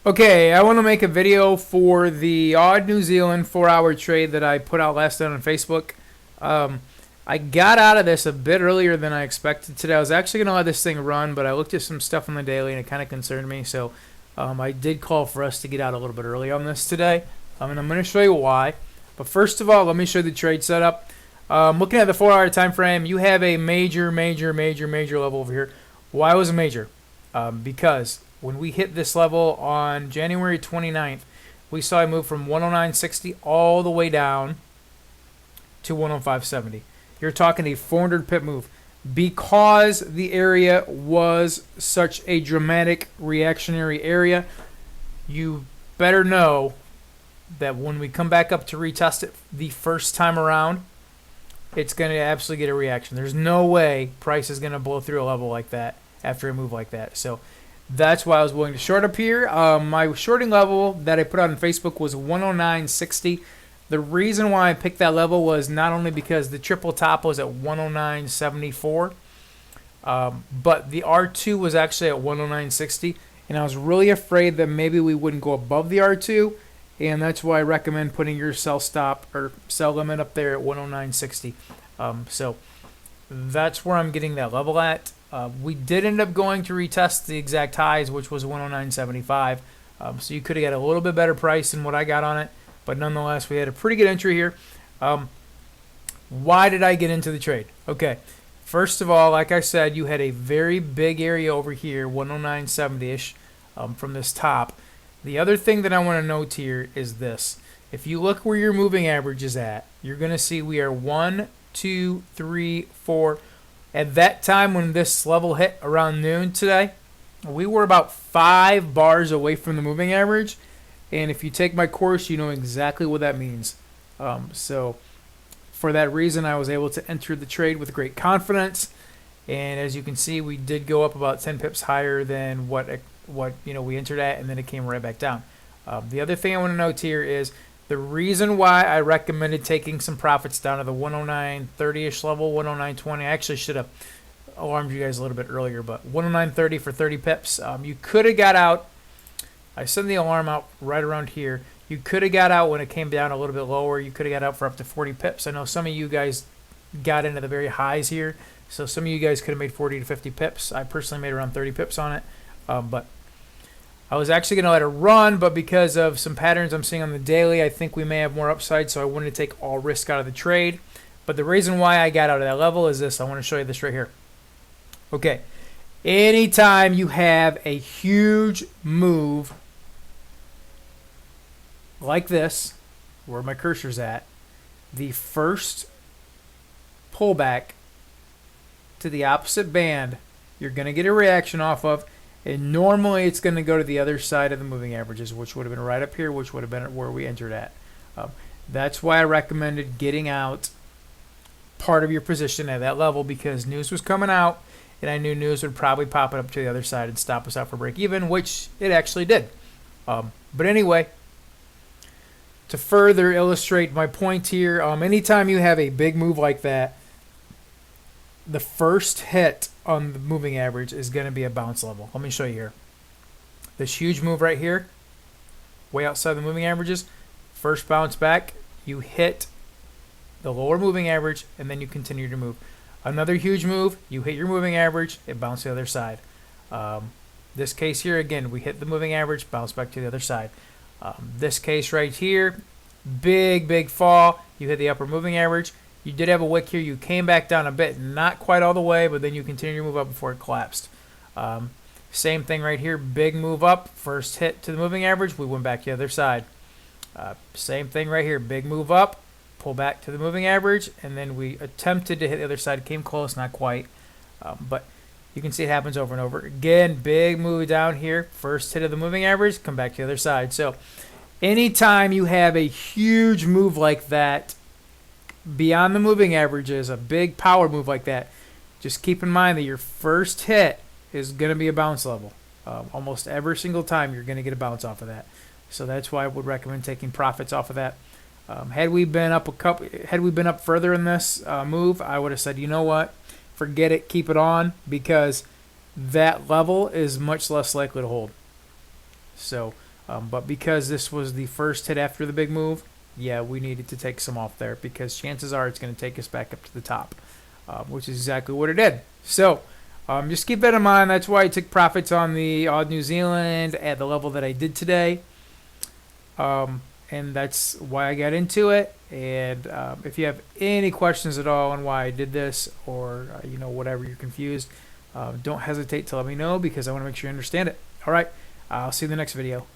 Okay, I want to make a video for the Odd New Zealand 4-hour trade that I put out last night on Facebook. Um, I got out of this a bit earlier than I expected today. I was actually going to let this thing run, but I looked at some stuff on the daily and it kind of concerned me. So I did call for us to get out a little bit early on this today. And I'm going to show you why. But first of all, let me show you the trade setup. Looking at the 4-hour time frame, you have a major level over here. Why was it major? Because when we hit this level on January 29th, we saw it move from 109.60 all the way down to 105.70. You're talking a 400 pip move. Because the area was such a dramatic reactionary area, you better know that when we come back up to retest it the first time around, it's going to absolutely get a reaction. There's no way price is going to blow through a level like that after a move like that. So that's why I was willing to short up here. My shorting level that I put out on Facebook was 109.60. The reason why I picked that level was not only because the triple top was at 109.74, but the R2 was actually at 109.60, and I was really afraid that maybe we wouldn't go above the R2, and that's why I recommend putting your sell stop or sell limit up there at 109.60. So that's where I'm getting that level at. We did end up going to retest the exact highs, which was 109.75. So you could have got a little bit better price than what I got on it. But nonetheless, we had a pretty good entry here. Why did I get into the trade? Okay, first of all, like I said, you had a very big area over here, 109.70-ish, from this top. The other thing that I want to note here is this. If you look where your moving average is at, you're going to see we are 1, 2, 3, 4. At that time when this level hit around noon today, we were about 5 bars away from the moving average. And if you take my course, you know exactly what that means. So for that reason, I was able to enter the trade with great confidence. And as you can see, we did go up about 10 pips higher than what we entered at, and then it came right back down. The other thing I want to note here is the reason why I recommended taking some profits down to the 109.30-ish level, 109.20. I actually should have alarmed you guys a little bit earlier, but 109.30 for 30 pips. You could have got out. I sent the alarm out right around here. You could have got out when it came down a little bit lower. You could have got out for up to 40 pips. I know some of you guys got into the very highs here, so some of you guys could have made 40 to 50 pips. I personally made around 30 pips on it, but I was actually going to let it run, but because of some patterns I'm seeing on the daily, I think we may have more upside, so I wanted to take all risk out of the trade. But the reason why I got out of that level is this. I want to show you this right here. Okay, anytime you have a huge move like this, where my cursor's at, the first pullback to the opposite band, you're going to get a reaction off of, and normally it's going to go to the other side of the moving averages, which would have been right up here, which would have been where we entered at. That's why I recommended getting out part of your position at that level, because news was coming out, and I knew news would probably pop it up to the other side and stop us out for break even, which it actually did. But anyway, to further illustrate my point here, anytime you have a big move like that, the first hit on the moving average is going to be a bounce level. Let me show you here. This huge move right here, way outside the moving averages, first bounce back, you hit the lower moving average, and then you continue to move. Another huge move, you hit your moving average, it bounced to the other side. This case here, again, we hit the moving average, bounce back to the other side. This case right here, big fall, you hit the upper moving average. You did have a wick here. You came back down a bit, not quite all the way, but then you continued to move up before it collapsed. Same thing right here, big move up, first hit to the moving average, we went back to the other side. Same thing right here, big move up, pull back to the moving average, and then we attempted to hit the other side, came close, not quite, but you can see it happens over and over. Again, big move down here, first hit of the moving average, come back to the other side. So anytime you have a huge move like that, beyond the moving averages, a big power move like that, just keep in mind that your first hit is going to be a bounce level. Almost every single time you're going to get a bounce off of that. So that's why I would recommend taking profits off of that. Had we been up further in this move, I would have said, you know what, forget it, keep it on, because that level is much less likely to hold. So But because this was the first hit after the big move, yeah, we needed to take some off there because chances are it's going to take us back up to the top, which is exactly what it did. So just keep that in mind. That's why I took profits on the Audnzd New Zealand at the level that I did today. And that's why I got into it. And if you have any questions at all on why I did this, or whatever, you're confused, don't hesitate to let me know because I want to make sure you understand it. All right, I'll see you in the next video.